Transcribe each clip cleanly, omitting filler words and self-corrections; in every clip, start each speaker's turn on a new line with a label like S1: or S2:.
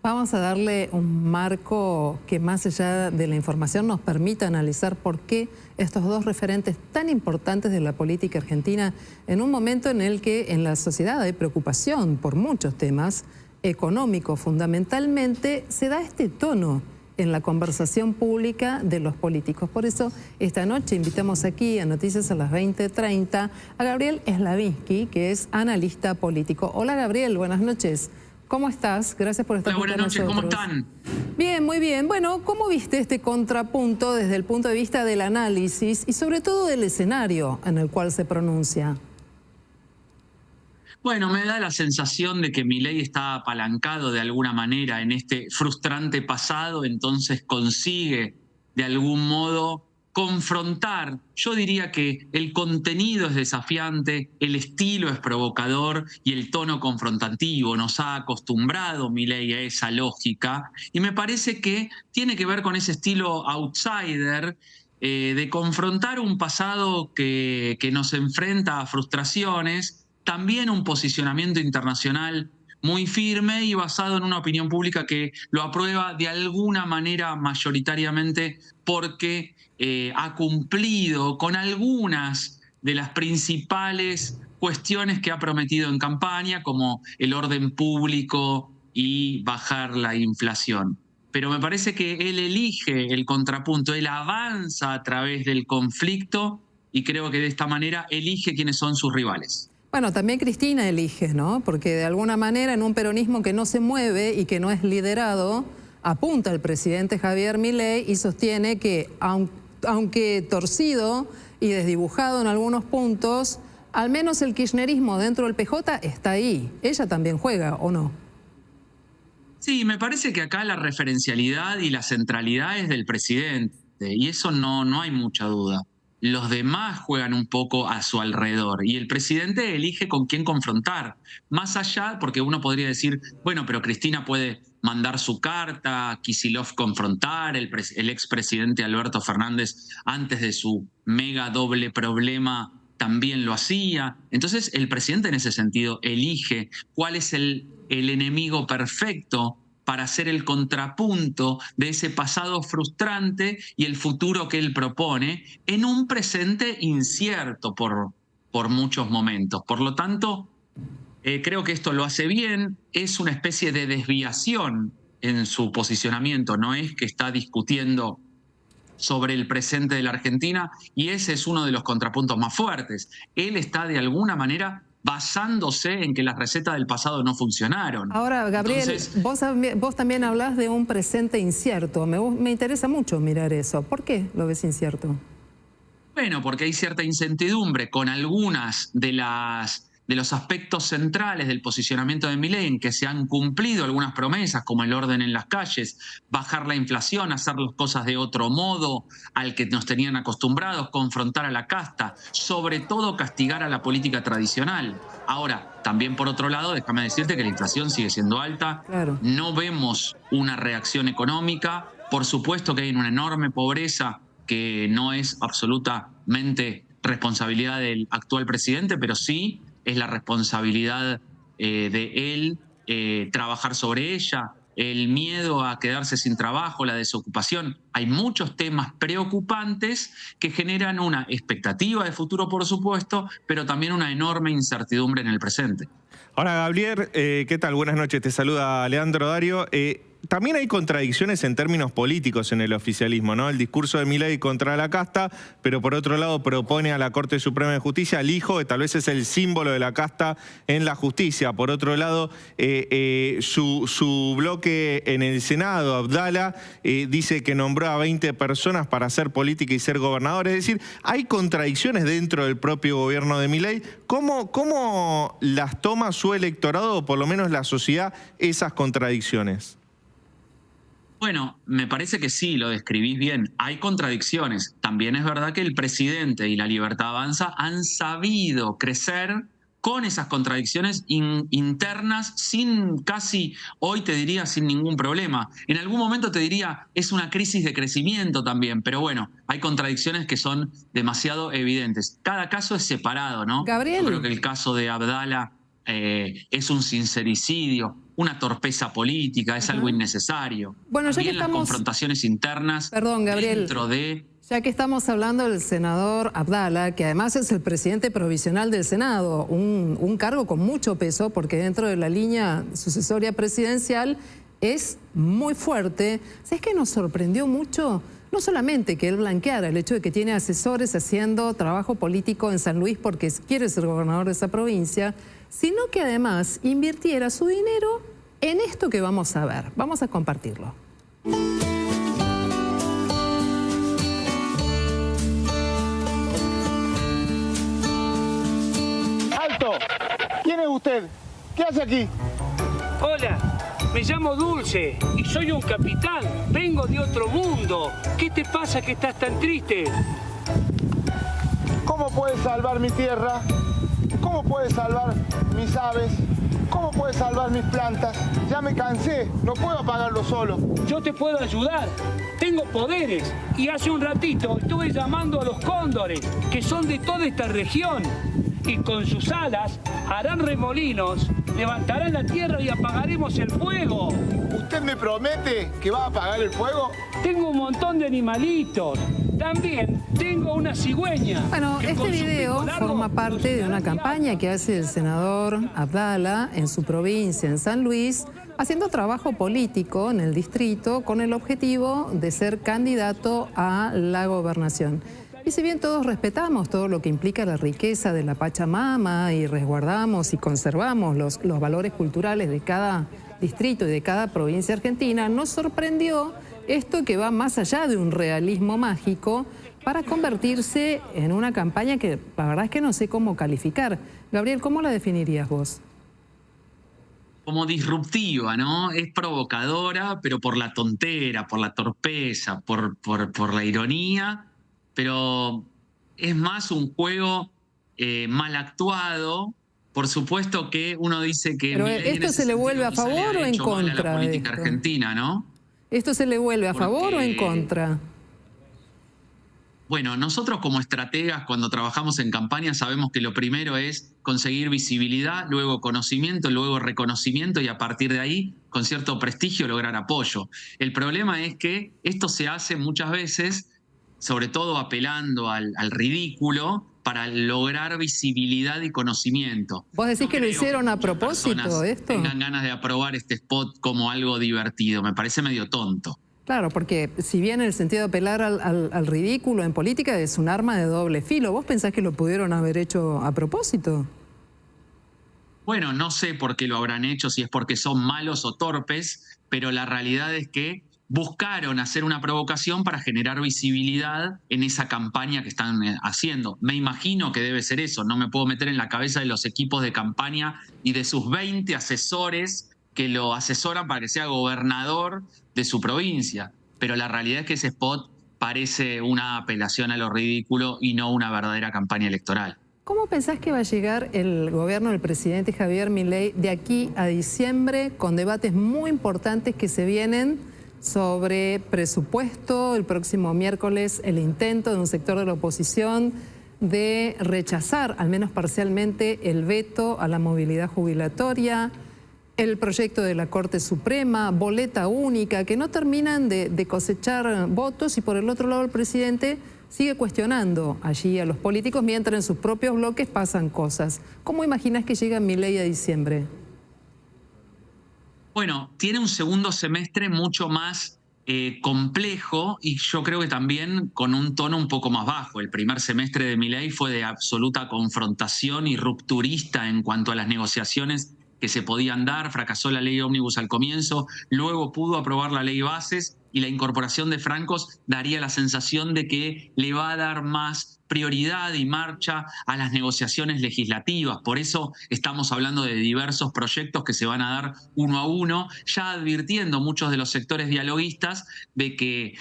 S1: Vamos a darle un marco que más allá de la información nos permita analizar por qué estos dos referentes tan importantes de la política argentina, en un momento en el que en la sociedad hay preocupación por muchos temas, económicos fundamentalmente, se da este tono en la conversación pública de los políticos. Por eso, esta noche invitamos aquí a Noticias a las 20:30 a Gabriel Slavinsky, que es analista político. Hola Gabriel, buenas noches. ¿Cómo estás? Gracias por estar con nosotros.
S2: Buenas noches, ¿cómo están?
S1: Bien, muy bien. Bueno, ¿cómo viste este contrapunto desde el punto de vista del análisis y sobre todo del escenario en el cual se pronuncia?
S2: Bueno, me da la sensación de que Milei está apalancado de alguna manera en este frustrante pasado, entonces consigue de algún modo confrontar. Yo diría que el contenido es desafiante, el estilo es provocador y el tono confrontativo. Nos ha acostumbrado Milei a esa lógica y me parece que tiene que ver con ese estilo outsider, de confrontar un pasado que nos enfrenta a frustraciones, también un posicionamiento internacional muy firme y basado en una opinión pública que lo aprueba de alguna manera mayoritariamente porque ha cumplido con algunas de las principales cuestiones que ha prometido en campaña, como el orden público y bajar la inflación. Pero me parece que él elige el contrapunto, él avanza a través del conflicto y creo que de esta manera elige quiénes son sus rivales.
S1: Bueno, también Cristina elige, ¿no? Porque de alguna manera en un peronismo que no se mueve y que no es liderado, apunta el presidente Javier Milei y sostiene que, aunque torcido y desdibujado en algunos puntos, al menos el kirchnerismo dentro del PJ está ahí. Ella también juega, ¿o no?
S2: Sí, me parece que acá la referencialidad y la centralidad es del presidente, y eso no hay mucha duda. Los demás juegan un poco a su alrededor y el presidente elige con quién confrontar. Más allá, porque uno podría decir, bueno, pero Cristina puede mandar su carta, Kicillof confrontar, el expresidente Alberto Fernández antes de su mega doble problema también lo hacía. Entonces el presidente en ese sentido elige cuál es el enemigo perfecto para hacer el contrapunto de ese pasado frustrante y el futuro que él propone en un presente incierto por muchos momentos. Por lo tanto, creo que esto lo hace bien, es una especie de desviación en su posicionamiento, no es que está discutiendo sobre el presente de la Argentina y ese es uno de los contrapuntos más fuertes. Él está de alguna manera basándose en que las recetas del pasado no funcionaron.
S1: Ahora, Gabriel,
S2: Entonces,
S1: vos también hablas de un presente incierto. Me interesa mucho mirar eso. ¿Por qué lo ves incierto?
S2: bueno, porque hay cierta incertidumbre con algunas de los aspectos centrales del posicionamiento de Milei, en que se han cumplido algunas promesas, como el orden en las calles, bajar la inflación, hacer las cosas de otro modo al que nos tenían acostumbrados, confrontar a la casta, sobre todo castigar a la política tradicional. Ahora, también por otro lado, déjame decirte que la inflación sigue siendo alta,
S1: Claro.
S2: no vemos una reacción económica, por supuesto que hay una enorme pobreza que no es absolutamente responsabilidad del actual presidente, pero sí es la responsabilidad de él trabajar sobre ella, el miedo a quedarse sin trabajo, la desocupación. Hay muchos temas preocupantes que generan una expectativa de futuro, por supuesto, pero también una enorme incertidumbre en el presente.
S3: Ahora, Gabriel, ¿qué tal? Buenas noches, te saluda Leandro Dario. También hay contradicciones en términos políticos en el oficialismo, ¿no? El discurso de Milei contra la casta, pero por otro lado propone a la Corte Suprema de Justicia al hijo, que tal vez es el símbolo de la casta en la justicia. Por otro lado, su bloque en el Senado, Abdala, dice que nombró a 20 personas para hacer política y ser gobernador. Es decir, hay contradicciones dentro del propio gobierno de Milei. ¿Cómo las toma su electorado, o por lo menos la sociedad, esas contradicciones?
S2: Bueno, me parece que sí, lo describís bien. Hay contradicciones. También es verdad que el presidente y la Libertad Avanza han sabido crecer con esas contradicciones internas sin casi, hoy te diría, sin ningún problema. En algún momento te diría, es una crisis de crecimiento también, pero bueno, hay contradicciones que son demasiado evidentes. Cada caso es separado, ¿no?
S1: Gabriel.
S2: Yo creo que el caso de Abdala es un sincericidio. una torpeza política, es algo innecesario.
S1: Bueno, ya que
S2: También las confrontaciones internas
S1: Gabriel,
S2: dentro de...
S1: Ya que estamos hablando del senador Abdala, que además es el presidente provisional del Senado, un cargo con mucho peso, porque dentro de la línea sucesoria presidencial es muy fuerte. ¿Sabes qué nos sorprendió mucho? No solamente que él blanqueara el hecho de que tiene asesores haciendo trabajo político en San Luis porque quiere ser gobernador de esa provincia, sino que además invirtiera su dinero en esto que vamos a ver. Vamos a compartirlo.
S4: ¿Quién es usted? ¿Qué hace aquí?
S5: Hola, me llamo Dulce y soy un capitán. Vengo de otro mundo. ¿Qué te pasa que estás tan triste?
S4: ¿Cómo puedes salvar mi tierra? ¿Cómo puedes salvar mis aves? ¿Cómo puedes salvar mis plantas? Ya me cansé, no puedo apagarlo solo.
S5: Yo te puedo ayudar. Tengo poderes y hace un ratito estuve llamando a los cóndores, que son de toda esta región. Y con sus alas harán remolinos, levantarán la tierra y apagaremos el fuego.
S4: ¿Usted me promete que va a apagar el fuego?
S5: Tengo un montón de animalitos. También tengo una cigüeña.
S1: Bueno, este video forma parte de una campaña que hace el senador Abdala en su provincia, en San Luis, haciendo trabajo político en el distrito con el objetivo de ser candidato a la gobernación. Y si bien todos respetamos todo lo que implica la riqueza de la Pachamama y resguardamos y conservamos los valores culturales de cada distrito y de cada provincia argentina, nos sorprendió esto que va más allá de un realismo mágico para convertirse en una campaña que la verdad es que no sé cómo calificar. Gabriel, ¿cómo la definirías vos?
S2: Como disruptiva, ¿no? Es provocadora, pero por la tontera, por la torpeza, por la ironía, pero es más un juego mal actuado. Por supuesto que uno dice que...
S1: Pero ¿esto se le vuelve a favor o en contra?
S2: La política argentina, ¿no?
S1: ¿Esto se le vuelve a favor o en contra?
S2: Bueno, nosotros como estrategas cuando trabajamos en campaña sabemos que lo primero es conseguir visibilidad, luego conocimiento, luego reconocimiento y a partir de ahí, con cierto prestigio, lograr apoyo. El problema es que esto se hace muchas veces, sobre todo apelando al ridículo, para lograr visibilidad y conocimiento.
S1: ¿Vos decís que lo hicieron a propósito esto?
S2: Tengan ganas de aprobar este spot como algo divertido, me parece medio tonto.
S1: Claro, porque si bien el sentido de apelar al ridículo en política es un arma de doble filo, ¿vos pensás que lo pudieron haber hecho a propósito?
S2: Bueno, no sé por qué lo habrán hecho, si es porque son malos o torpes, pero la realidad es que buscaron hacer una provocación para generar visibilidad en esa campaña que están haciendo. Me imagino que debe ser eso, no me puedo meter en la cabeza de los equipos de campaña y de sus 20 asesores que lo asesoran para que sea gobernador de su provincia. Pero la realidad es que ese spot parece una apelación a lo ridículo y no una verdadera campaña electoral.
S1: ¿Cómo pensás que va a llegar el gobierno del presidente Javier Milei de aquí a diciembre con debates muy importantes que se vienen sobre presupuesto? El próximo miércoles el intento de un sector de la oposición de rechazar, al menos parcialmente, el veto a la movilidad jubilatoria, el proyecto de la Corte Suprema, boleta única, que no terminan de cosechar votos y por el otro lado el presidente sigue cuestionando allí a los políticos mientras en sus propios bloques pasan cosas. ¿Cómo imaginas que llega Milei a diciembre?
S2: Bueno, tiene un segundo semestre mucho más complejo y yo creo que también con un tono un poco más bajo. El primer semestre de Milei fue de absoluta confrontación y rupturista en cuanto a las negociaciones que se podían dar. Fracasó la ley ómnibus al comienzo, luego pudo aprobar la ley bases y la incorporación de francos daría la sensación de que le va a dar más prioridad y marcha a las negociaciones legislativas. Por eso estamos hablando de diversos proyectos que se van a dar uno a uno, ya advirtiendo muchos de los sectores dialoguistas de que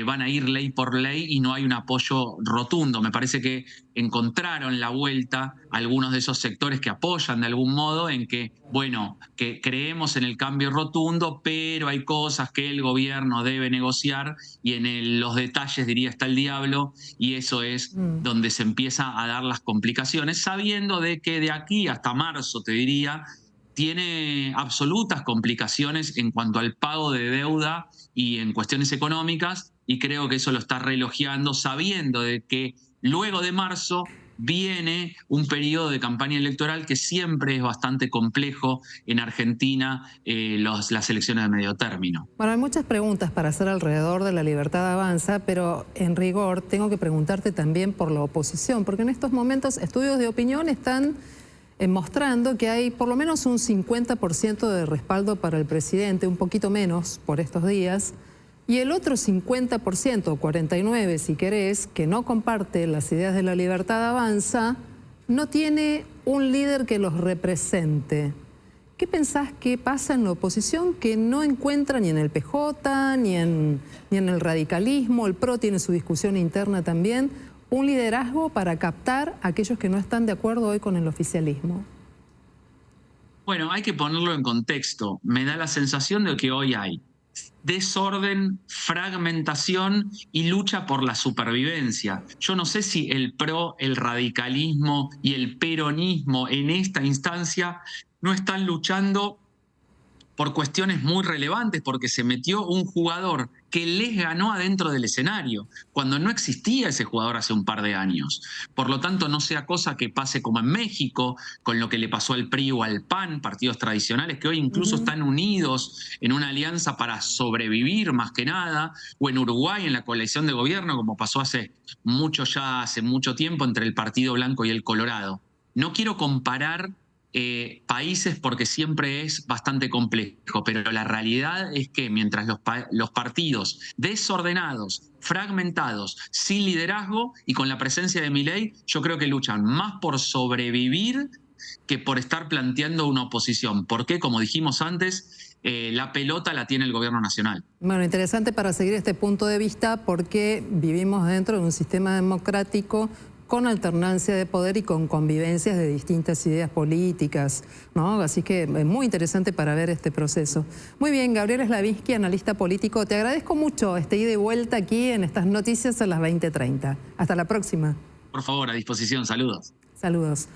S2: van a ir ley por ley y no hay un apoyo rotundo. Me parece que encontraron la vuelta algunos de esos sectores que apoyan de algún modo en que, bueno, que creemos en el cambio rotundo, pero hay cosas que el gobierno debe negociar y en los detalles, diría, está el diablo, y eso es donde se empieza a dar las complicaciones, sabiendo de que de aquí hasta marzo, te diría, tiene absolutas complicaciones en cuanto al pago de deuda y en cuestiones económicas, y creo que eso lo está relojeando, sabiendo de que luego de marzo viene un periodo de campaña electoral que siempre es bastante complejo en Argentina, las elecciones de medio término.
S1: Bueno, hay muchas preguntas para hacer alrededor de La Libertad Avanza, pero en rigor tengo que preguntarte también por la oposición, porque en estos momentos estudios de opinión están mostrando que hay por lo menos un 50% de respaldo para el presidente, un poquito menos por estos días, y el otro 50%, o 49% si querés, que no comparte las ideas de La Libertad Avanza, no tiene un líder que los represente. ¿Qué pensás que pasa en la oposición que no encuentra ni en el PJ, ni en el radicalismo? El PRO tiene su discusión interna también. Un liderazgo para captar a aquellos que no están de acuerdo hoy con el oficialismo.
S2: Bueno, hay que ponerlo en contexto. Me da la sensación de que hoy hay desorden, fragmentación y lucha por la supervivencia. Yo no sé si el PRO, el radicalismo y el peronismo en esta instancia no están luchando por cuestiones muy relevantes, porque se metió un jugador que les ganó adentro del escenario, cuando no existía ese jugador hace un par de años. Por lo tanto, no sea cosa que pase como en México, con lo que le pasó al PRI o al PAN, partidos tradicionales que hoy incluso están unidos en una alianza para sobrevivir más que nada, o en Uruguay en la coalición de gobierno, como pasó hace mucho tiempo entre el Partido Blanco y el Colorado. No quiero comparar países porque siempre es bastante complejo, pero la realidad es que mientras los partidos desordenados, fragmentados, sin liderazgo y con la presencia de Milei, yo creo que luchan más por sobrevivir que por estar planteando una oposición. Porque, como dijimos antes, la pelota la tiene el gobierno nacional.
S1: Bueno, interesante para seguir este punto de vista porque vivimos dentro de un sistema democrático con alternancia de poder y con convivencias de distintas ideas políticas, ¿no? Así que es muy interesante para ver este proceso. Muy bien, Gabriel Slavinsky, analista político, te agradezco mucho este ida y vuelta aquí en estas noticias a las 20:30. Hasta la próxima.
S2: Por favor, a disposición. Saludos.
S1: Saludos.